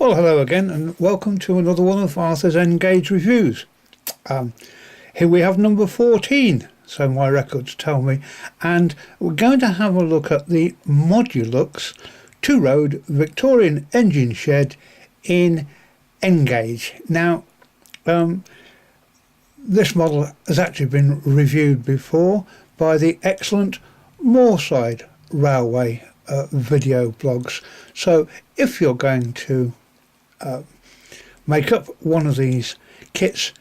Well, hello again and welcome to another one of Arthur's Engage reviews. Here we have number 14, so my records tell me, and we're going to have a look at the Modelux Road Victorian Engine Shed in Engage. Now, this model has actually been reviewed before by the excellent Moorside Railway video blogs. So if you're going to make up one of these kits,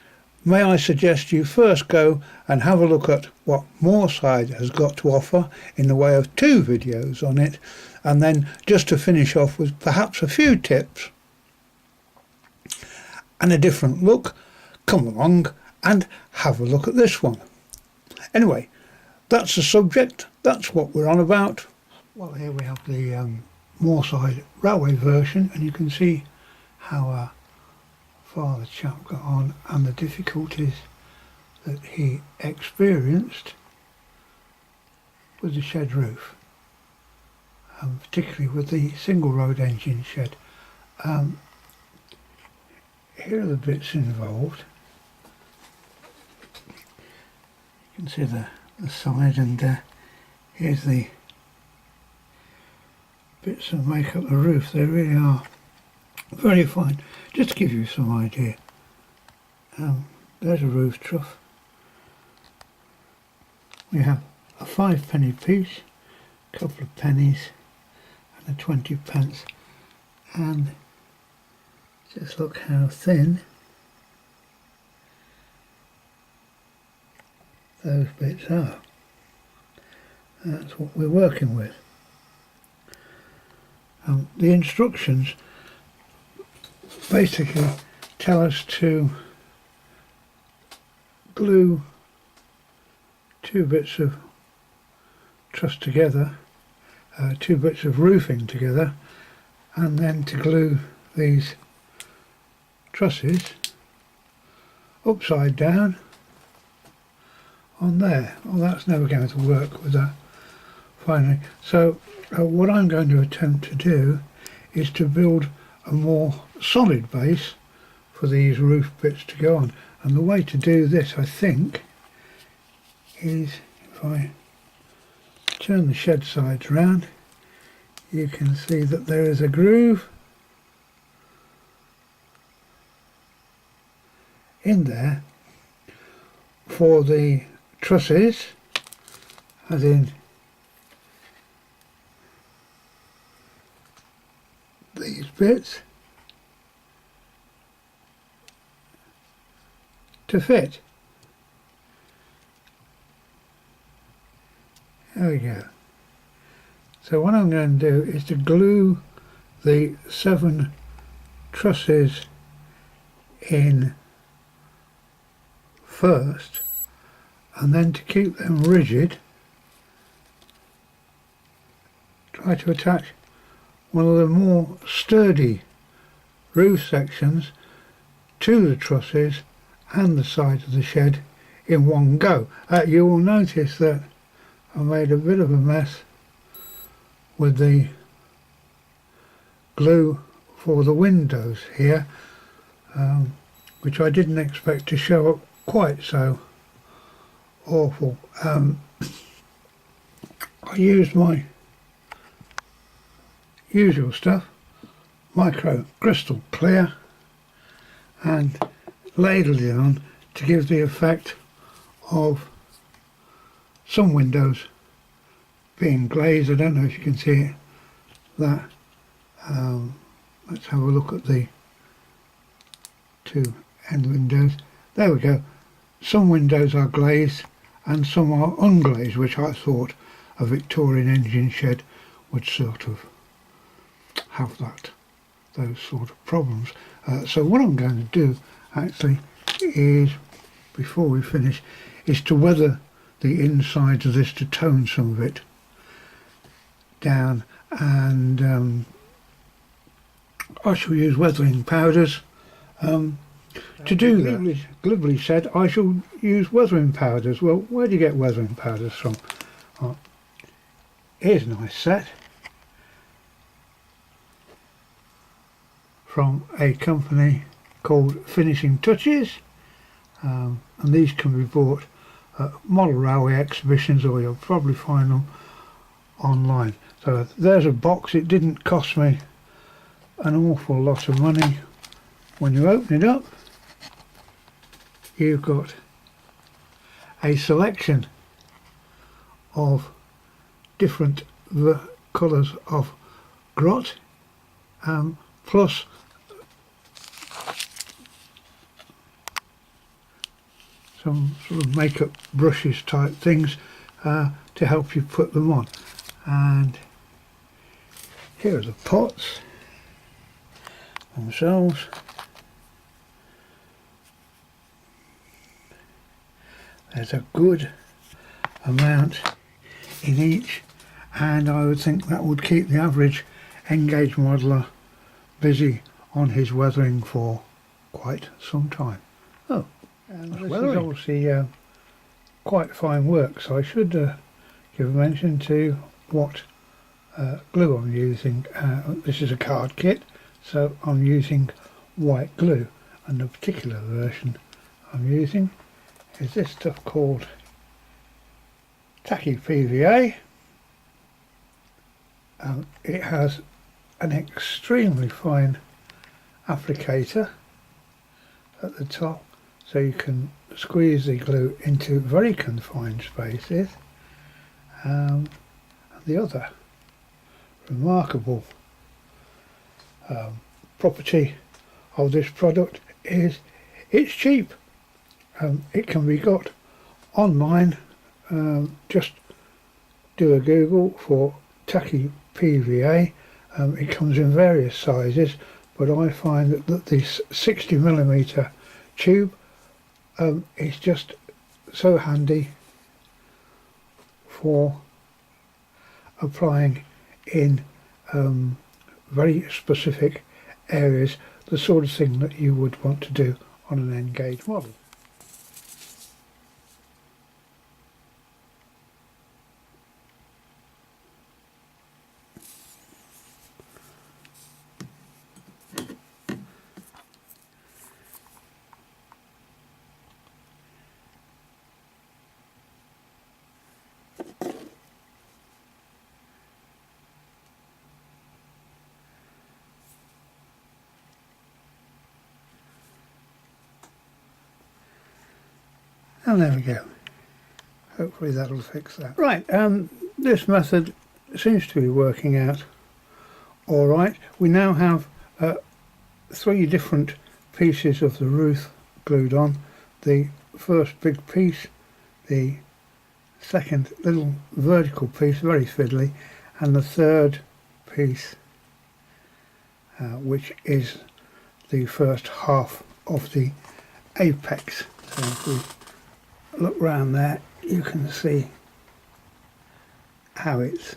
may I suggest you first go and have a look at what Moorside has got to offer in the way of 2 videos on it, and then just to finish off with perhaps a few tips and a different look, come along and have a look at this one. Anyway, that's the subject, that's what we're on about. Well, here we have the Moorside Railway version, and you can see how far the chap got on and the difficulties that he experienced with the shed roof, particularly with the single road engine shed. Here are the bits involved. You can see the side, and here's the bits that make up the roof. They really are very fine. Just to give you some idea, there's a roof trough. We have a 5-penny piece, a couple of pennies and a 20 pence, and just look how thin those bits are. That's what we're working with. The instructions basically tell us to glue 2 bits of truss together, 2 bits of roofing together, and then to glue these trusses upside down on there. Well, that's never going to work with that finally. So what I'm going to attempt to do is to build a more solid base for these roof bits to go on, and the way to do this, I think, is if I turn the shed sides round, you can see that there is a groove in there for the trusses, as in these bits, to fit. There we go. So what I'm going to do is to glue the 7 trusses in first, and then to keep them rigid, try to attach one of the more sturdy roof sections to the trusses and the side of the shed in one go. You will notice that I made a bit of a mess with the glue for the windows here, which I didn't expect to show up quite so awful. I used my usual stuff, micro crystal clear, and ladled it on to give the effect of some windows being glazed. I don't know if you can see it, that. Let's have a look at the 2 end windows. There we go. Some windows are glazed and some are unglazed, which I thought a Victorian engine shed would sort of have those sort of problems. So what I'm going to do actually is, before we finish, is to weather the insides of this to tone some of it down, and I shall use weathering powders to do that. Glibly said I shall use weathering powders. Well, where do you get weathering powders from? Here's a nice set from a company called Finishing Touches, and these can be bought at model railway exhibitions, or you'll probably find them online. So there's a box. It didn't cost me an awful lot of money. When you open it up, you've got a selection of different colours of grot, plus some sort of makeup brushes type things to help you put them on. And here are the pots themselves. There's a good amount in each, and I would think that would keep the average Engage modeller busy on his weathering for quite some time. Oh, and this is obviously quite fine work, so I should give a mention to what glue I'm using. This is a card kit, so I'm using white glue, and the particular version I'm using is this stuff called tacky PVA. It has an extremely fine applicator at the top, so you can squeeze the glue into very confined spaces. And the other remarkable property of this product is it's cheap. It can be got online. Just do a Google for tacky PVA. It comes in various sizes, but I find that this 60mm tube is just so handy for applying in very specific areas, the sort of thing that you would want to do on an Engage model. And there we go. Hopefully that'll fix that. Right, this method seems to be working out all right. We now have 3 different pieces of the roof glued on. The first big piece, the second little vertical piece, very fiddly, and the third piece, which is the first half of the apex. So if we look round there, you can see how it's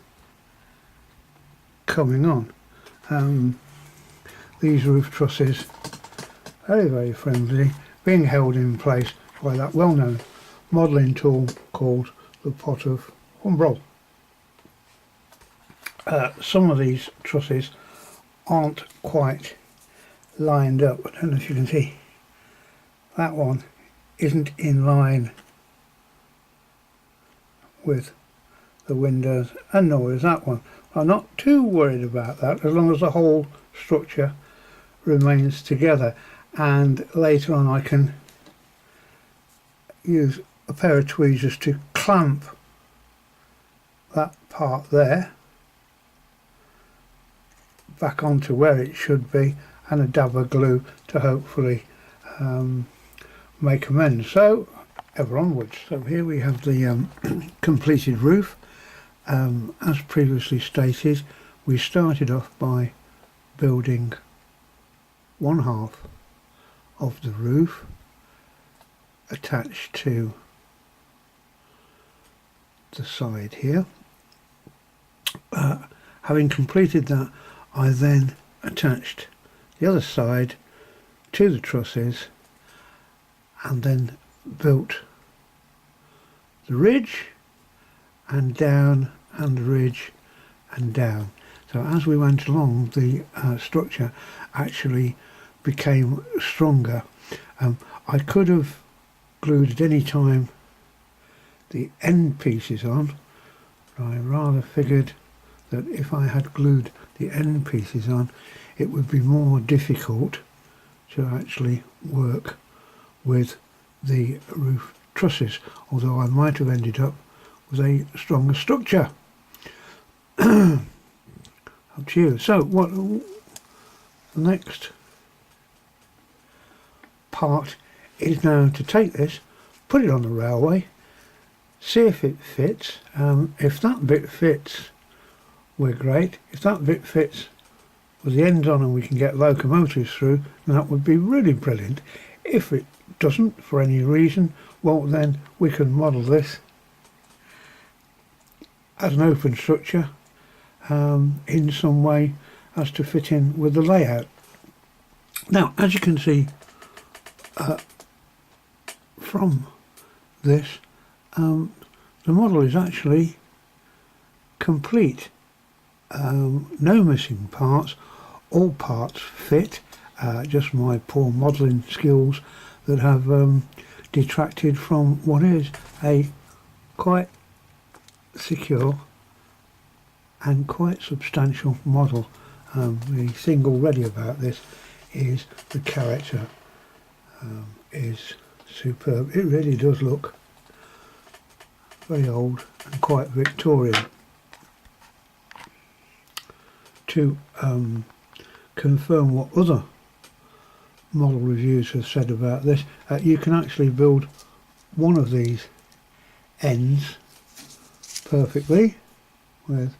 coming on. These roof trusses, very friendly, being held in place by that well-known modelling tool called the pot of Umbrol. Some of these trusses aren't quite lined up. I don't know if you can see, that one isn't in line with the windows, and nor is that one. I'm not too worried about that, as long as the whole structure remains together, and later on I can use a pair of tweezers to clamp that part there back onto where it should be, and a dab of glue to hopefully make amends. So ever onwards. So here we have the completed roof. As previously stated, we started off by building one half of the roof attached to the side here. Having completed that, I then attached the other side to the trusses and then built the ridge and down, and the ridge and down. So as we went along, the structure actually became stronger. I could have glued at any time the end pieces on, but I rather figured that if I had glued the end pieces on, it would be more difficult to actually work with the roof trusses, although I might have ended up with a stronger structure. Up to you. So what the next part is now to take this, put it on the railway, see if it fits. If that bit fits, we're great. If that bit fits with the ends on and we can get locomotives through, then that would be really brilliant. If it doesn't for any reason, well then we can model this as an open structure in some way as to fit in with the layout. Now, as you can see from this, the model is actually complete. No missing parts, all parts fit, just my poor modelling skills that have detracted from what is a quite secure and quite substantial model. The thing already about this is the character is superb. It really does look very old and quite Victorian. To confirm what other model reviews have said about this, you can actually build one of these ends perfectly with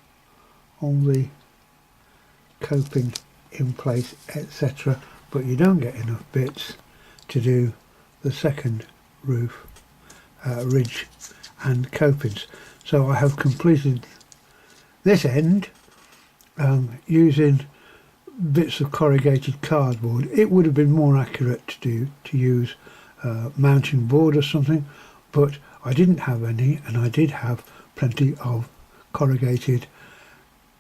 all the coping in place, etc., but you don't get enough bits to do the second roof ridge and copings. So I have completed this end using bits of corrugated cardboard. It would have been more accurate to use mounting board or something, but I didn't have any, and I did have plenty of corrugated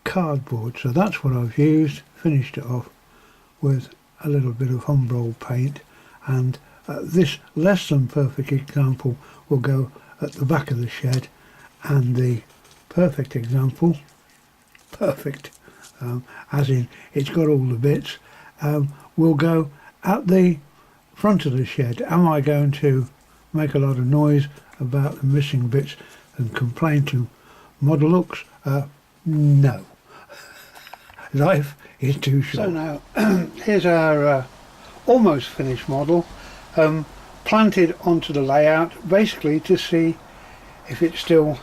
cardboard, so that's what I've used. Finished it off with a little bit of Humbrol paint, and this less than perfect example will go at the back of the shed, and the perfect example, perfect as in it's got all the bits, will go at the front of the shed. Am I going to make a lot of noise about the missing bits and complain to Modelux? No. Life is too short. So now here's our almost finished model, planted onto the layout basically to see if it still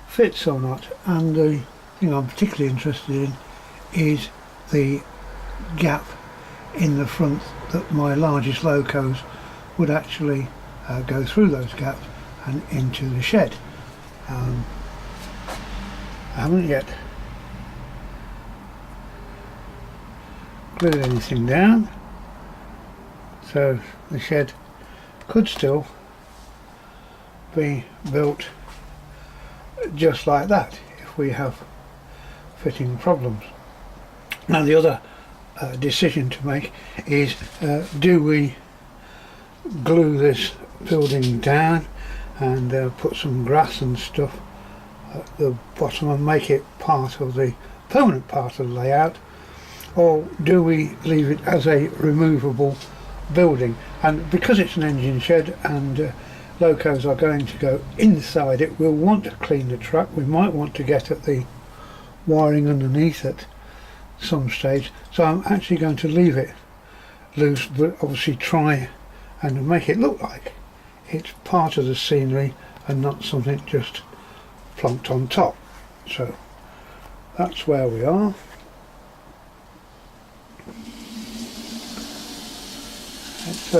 fits or not. And the thing I'm particularly interested in is the gap in the front, that my largest locos would actually go through those gaps and into the shed. I haven't yet glued anything down, so the shed could still be built just like that if we have fitting problems. Now the other decision to make is, do we glue this building down and put some grass and stuff at the bottom and make it part of the permanent part of the layout, or do we leave it as a removable building? And because it's an engine shed and locos are going to go inside it, we'll want to clean the track. We might want to get at the wiring underneath at some stage, so I'm actually going to leave it loose, but obviously try and make it look like it's part of the scenery and not something just plonked on top. So that's where we are. It's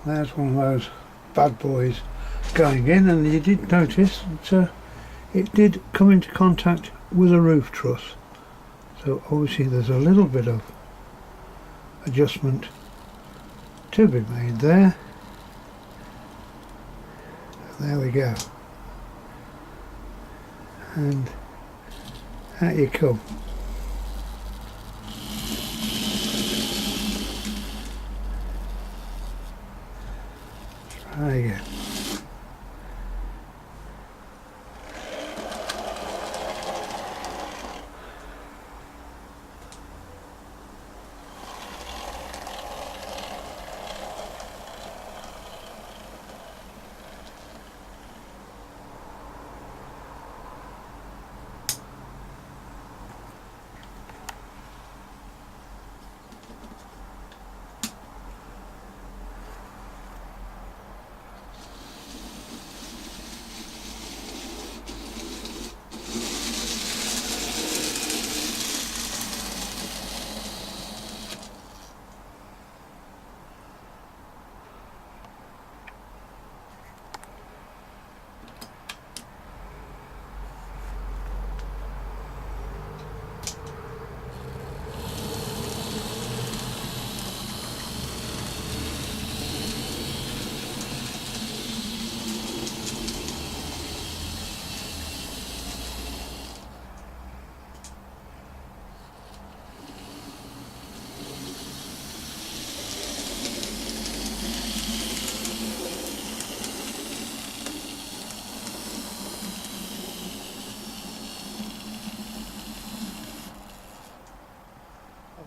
there's one of those bad boys going in, and you did notice that it did come into contact with a roof truss, so obviously there's a little bit of adjustment to be made there. There we go. And out you come. Try again.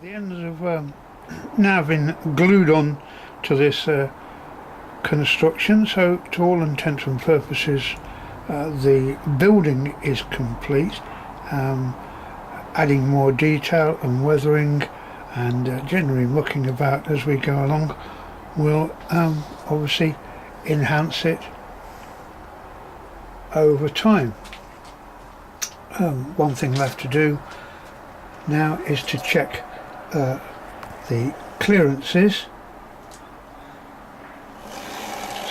The ends have now been glued on to this construction, so to all intents and purposes the building is complete. Adding more detail and weathering and generally mucking about as we go along will obviously enhance it over time. One thing left to do now is to check the clearances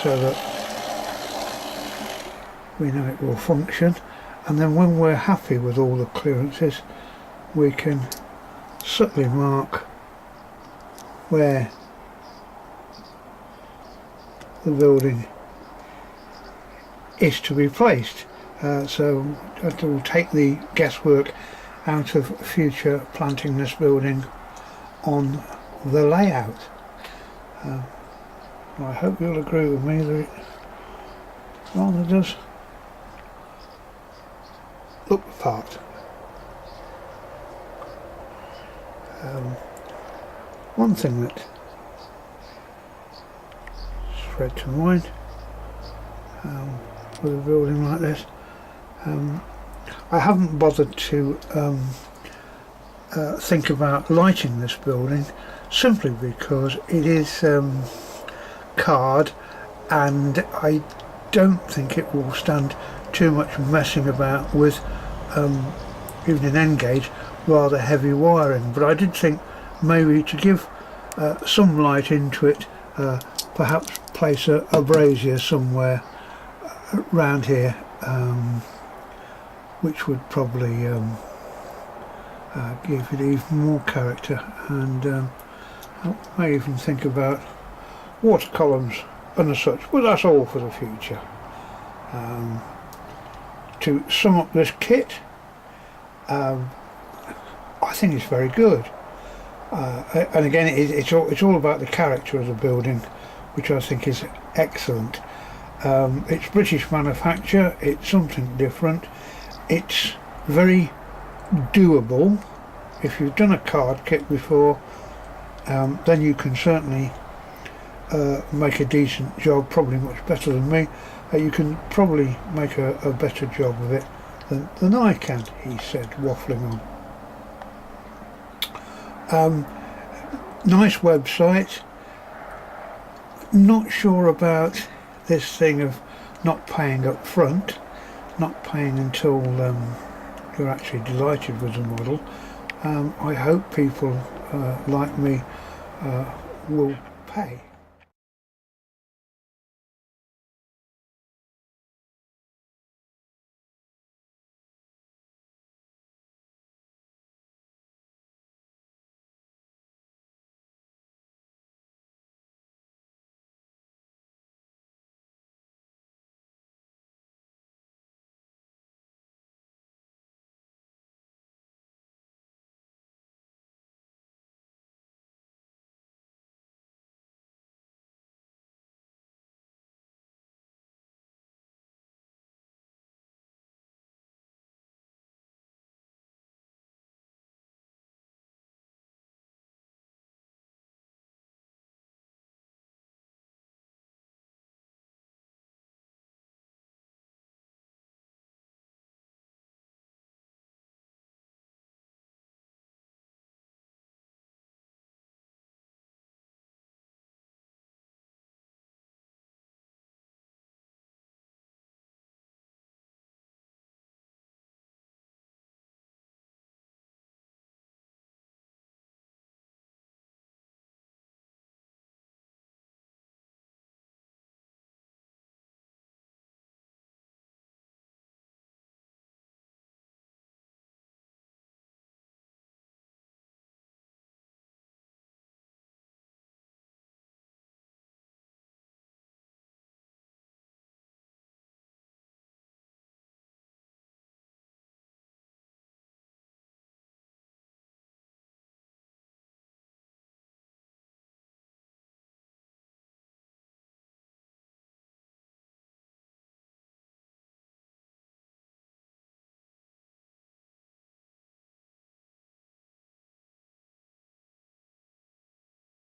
so that we know it will function, and then when we're happy with all the clearances we can subtly mark where the building is to be placed, so that will take the guesswork out of future planting this building on the layout. I hope you'll agree with me that it rather does look the part. One thing that spread to mind with a building like this, I haven't bothered to think about lighting this building simply because it is card, and I don't think it will stand too much messing about with even an end gauge rather heavy wiring, but I did think maybe to give some light into it, perhaps place a brazier somewhere around here, which would probably give it even more character, and I may even think about water columns and such, but that's all for the future. To sum up this kit, I think it's very good, and again it's all about the character of the building, which I think is excellent. It's British manufacture, it's something different, it's very doable. If you've done a card kit before, then you can certainly make a decent job, probably much better than me. You can probably make a better job of it than I can, he said, waffling on. Nice website. Not sure about this thing of not paying up front, not paying until you're actually delighted with the model. I hope people like me will pay.